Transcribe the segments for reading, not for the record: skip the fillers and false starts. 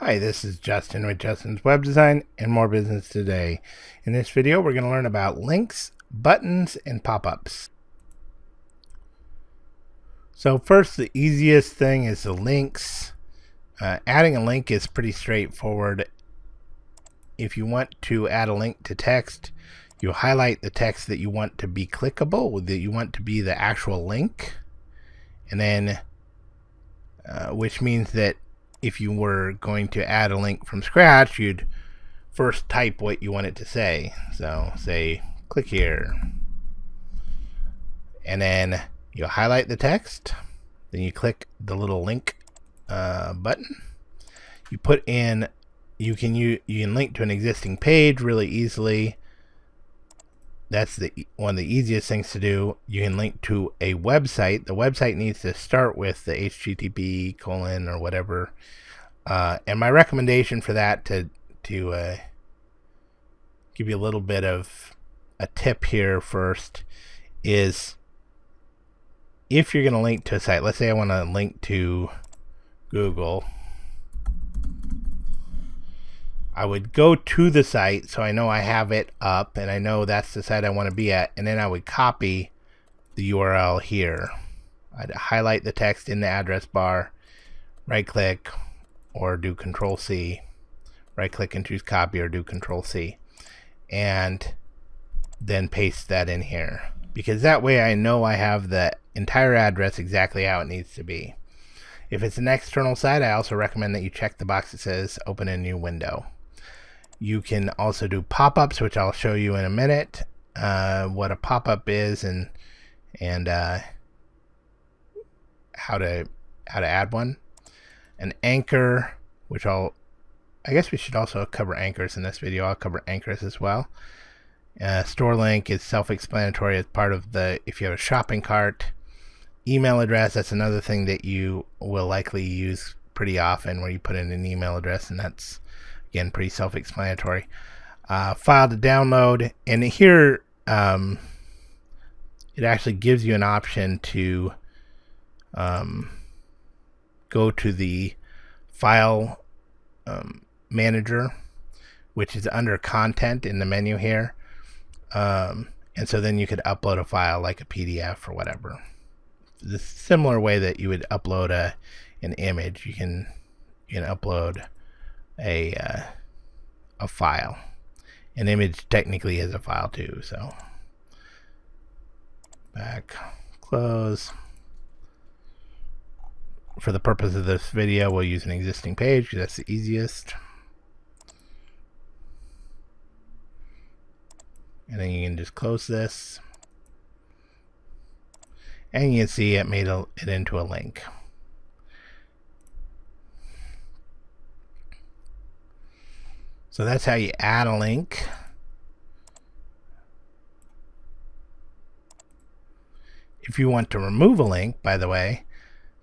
Hi, this is Justin with Justin's Web Design and More Business Today. In this video, we're going to learn about links, buttons, and pop-ups. So first, the easiest thing is the links. Adding a link is pretty straightforward. If you want to add a link to text, you highlight the text that you want to be clickable, that you want to be the actual link, and then which means that if you were going to add a link from scratch, you'd first type what you want it to say. So say, click here. And then you highlight the text. Then you click the little link button. You put in, you can link to an existing page really easily. That's one of the easiest things to do. You can link to a website. The website needs to start with the HTTP : or whatever. And my recommendation for that, to give you a little bit of a tip here first, is if you're going to link to a site, let's say I want to link to Google, I would go to the site so I know I have it up and I know that's the site I want to be at, and then I would copy the URL here. I'd highlight the text in the address bar, right click, or do Control C, right click and choose copy, or do Control C, and then paste that in here, because that way I know I have the entire address exactly how it needs to be. If it's an external site, I also recommend that you check the box that says open a new window. You can also do pop-ups, which I'll show you in a minute, what a pop-up is and how to add one. An anchor, which I guess we should also cover anchors in this video. I'll cover anchors as well. Store link is self-explanatory as part of if you have a shopping cart. Email address, that's another thing that you will likely use pretty often, where you put in an email address, and that's again pretty self-explanatory. File to download, and here it actually gives you an option to go to the file manager, which is under content in the menu here, and so then you could upload a file like a PDF or whatever. The similar way that you would upload an image, you can upload a file. An image technically is a file too. So back, close. For the purpose of this video, we'll use an existing page because that's the easiest. And then you can just close this. And you can see it made it into a link. So that's how you add a link. If you want to remove a link, by the way,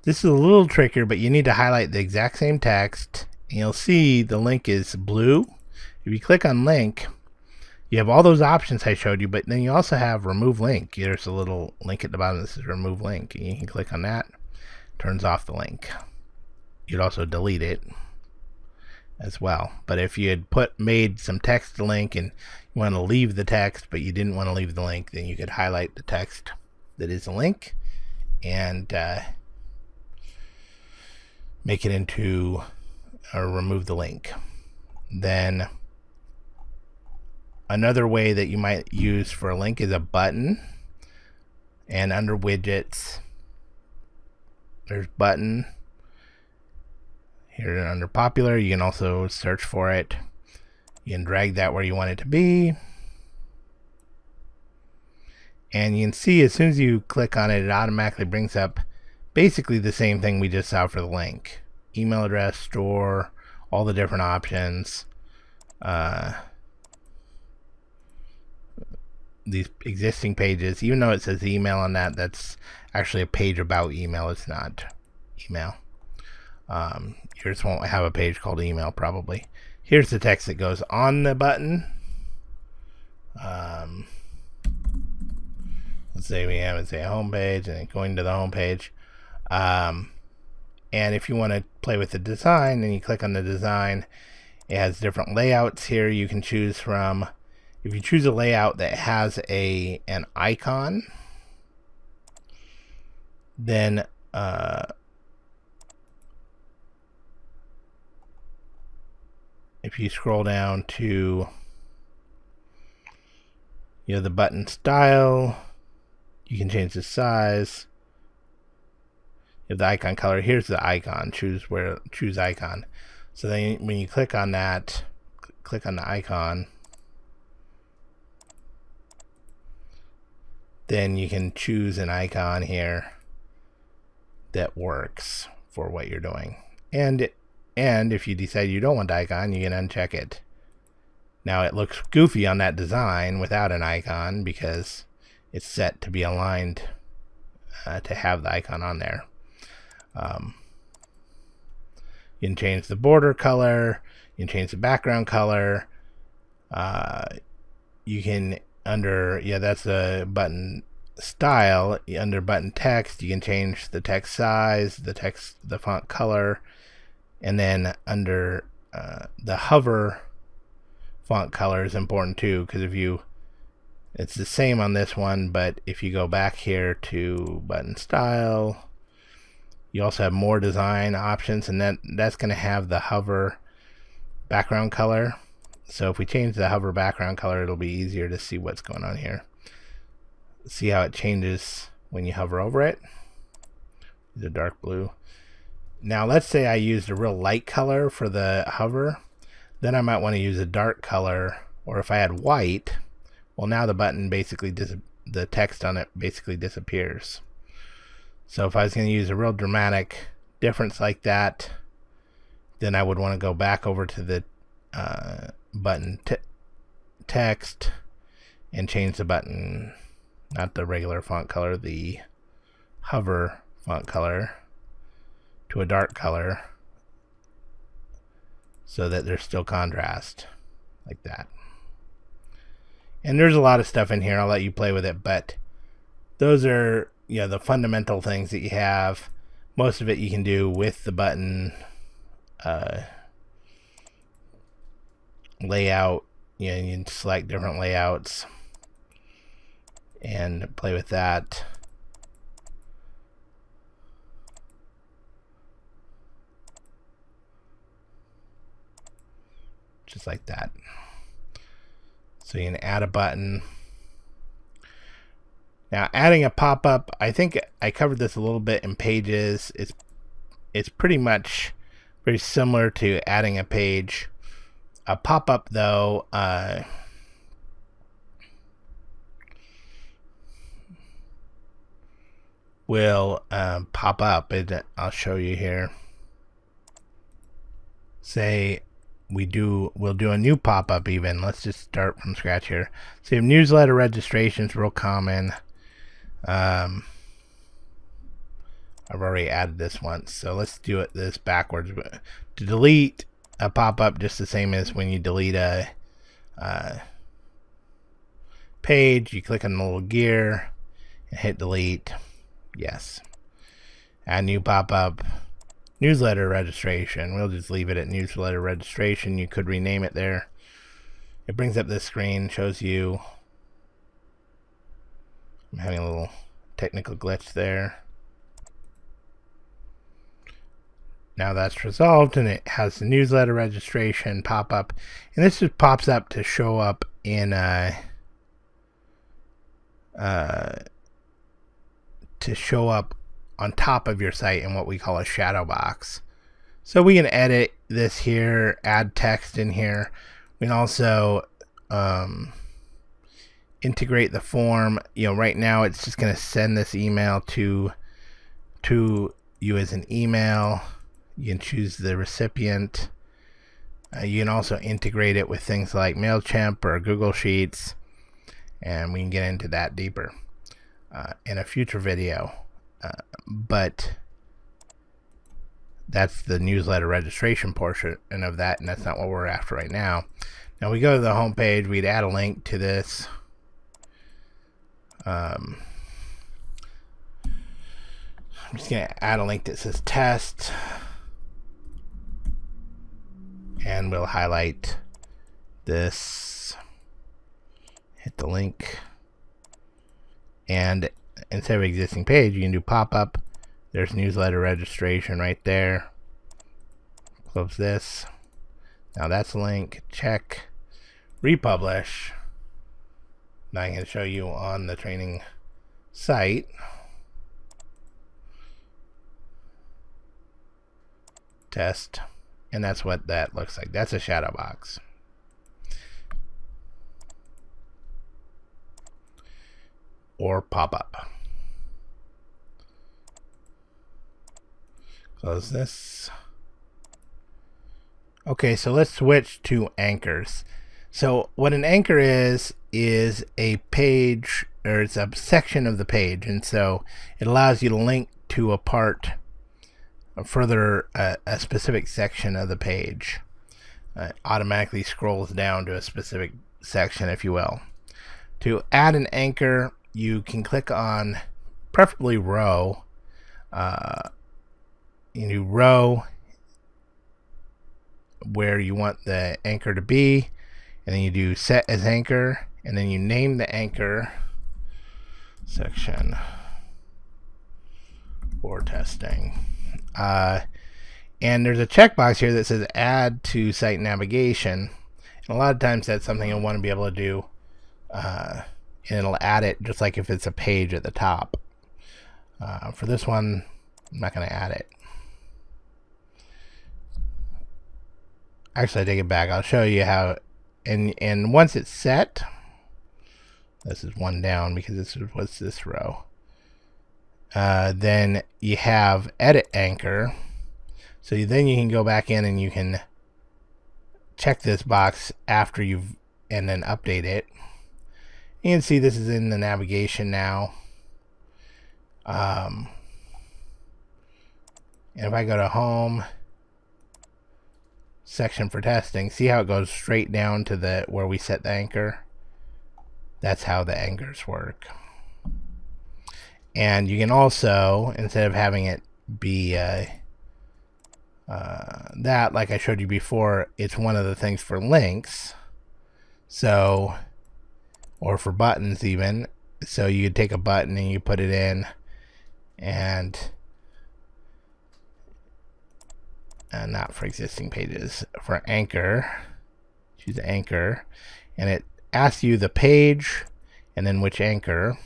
this is a little trickier, but you need to highlight the exact same text, and you'll see the link is blue. If you click on link, you have all those options I showed you, but then you also have remove link. There's a little link at the bottom that says remove link, and you can click on that. Turns off the link. You'd also delete it as well. But if you had made some text to link and you want to leave the text, but you didn't want to leave the link, then you could highlight the text that is a link and make it into, or remove the link. Then another way that you might use for a link is a button. And under widgets, there's button. Here under popular, you can also search for it. You can drag that where you want it to be. And you can see as soon as you click on it, it automatically brings up basically the same thing we just saw for the link. Email address, store, all the different options. These existing pages, even though it says email on that, that's actually a page about email. It's not email. Yours won't have a page called email probably. Here's the text that goes on the button. Let's say we have it say home page, and then going to the home page. And if you want to play with the design, then you click on the design. It has different layouts here you can choose from. If you choose a layout that has an icon, then if you scroll down to the button style, you can change the size. You have the icon color. Here's the icon. Choose icon. So then when you click on that, click on the icon, then you can choose an icon here that works for what you're doing. And if you decide you don't want the icon, you can uncheck it. Now it looks goofy on that design without an icon because it's set to be aligned to have the icon on there. You can change the border color, you can change the background color. You can that's the button style. Under button text, you can change the text size, the font color, and then under the hover font color is important too, because it's the same on this one, but if you go back here to button style, you also have more design options, and that's going to have the hover background color. So if we change the hover background color, it'll be easier to see what's going on here. See how it changes when you hover over it. The dark blue. Now let's say I used a real light color for the hover. Then I might want to use a dark color, or if I had white, well, now the button basically the text on it basically disappears. So if I was going to use a real dramatic difference like that, then I would want to go back over to the button text and change the button, not the regular font color, the hover font color, to a dark color, so that there's still contrast, like that. And there's a lot of stuff in here. I'll let you play with it, but those are the fundamental things that you have. Most of it you can do with the button layout. You can select different layouts and play with that. Just like that. So you can add a button. Now adding a pop-up, I think I covered this a little bit in Pages. It's pretty much very similar to adding a page. A pop-up though, will pop up. I'll show you here. Say we'll do a new pop-up even. Let's just start from scratch here. So you have newsletter registrations, real common. I've already added this once, so let's do this backwards. To delete a pop-up, just the same as when you delete a page, you click on the little gear and hit delete. Yes. Add new pop-up. Newsletter registration. We'll just leave it at newsletter registration. You could rename it there. It brings up this screen, shows you. I'm having a little technical glitch there. Now that's resolved, and it has the newsletter registration pop up, and this just pops up to show up in on top of your site in what we call a shadow box. So we can edit this here, add text in here. We can also integrate the form. Right now it's just going to send this email to you as an email. You can choose the recipient. You can also integrate it with things like MailChimp or Google Sheets, and we can get into that deeper in a future video. But that's the newsletter registration portion of that, and that's not what we're after right now. Now we go to the home page. We'd add a link to this. I'm just going to add a link that says test. And we'll highlight this. Hit the link. And instead of existing page, you can do pop-up. There's newsletter registration right there. Close this. Now that's a link. Check. Republish. Now I'm going to show you on the training site. Test. And that's what that looks like. That's a shadow box. Or pop-up. Close this. Okay, so let's switch to anchors. So what an anchor is a page, or it's a section of the page, and so it allows you to link to a part, further a specific section of the page. It automatically scrolls down to a specific section, if you will. To add an anchor, you can click on, preferably row. You do row where you want the anchor to be, and then you do set as anchor, and then you name the anchor section for testing. And there's a checkbox here that says add to site navigation. And a lot of times that's something you'll want to be able to do, and it'll add it just like if it's a page at the top. For this one, I'm not going to add it. Actually, I take it back. I'll show you how. And once it's set, this is one down because this is what's this row. Then you have edit anchor. So then you can go back in and you can check this box after you've, and then update it. You can see this is in the navigation now. And if I go to home, section for testing, see how it goes straight down to the where we set the anchor? That's how the anchors work. And you can also, instead of having it be that, like I showed you before, it's one of the things for links. So, or for buttons even. So you could take a button and you put it in, and not for existing pages, for anchor, choose anchor, and it asks you the page and then which anchor,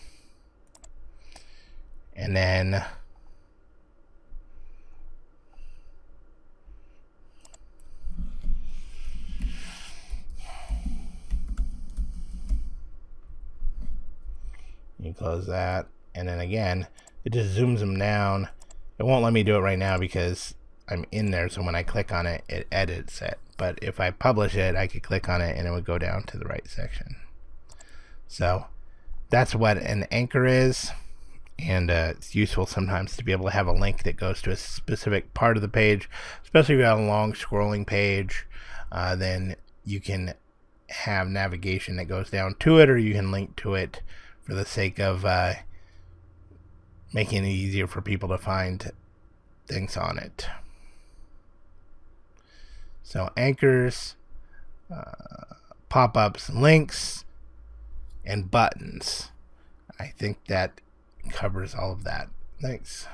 and then you close that, and then again it just zooms them down. It won't let me do it right now because I'm in there, so when I click on it, it edits it. But if I publish it, I could click on it and it would go down to the right section. So that's what an anchor is, and it's useful sometimes to be able to have a link that goes to a specific part of the page, especially if you have a long scrolling page. Then you can have navigation that goes down to it, or you can link to it for the sake of making it easier for people to find things on it. So anchors, pop-ups, links, and buttons. I think that covers all of that. Thanks.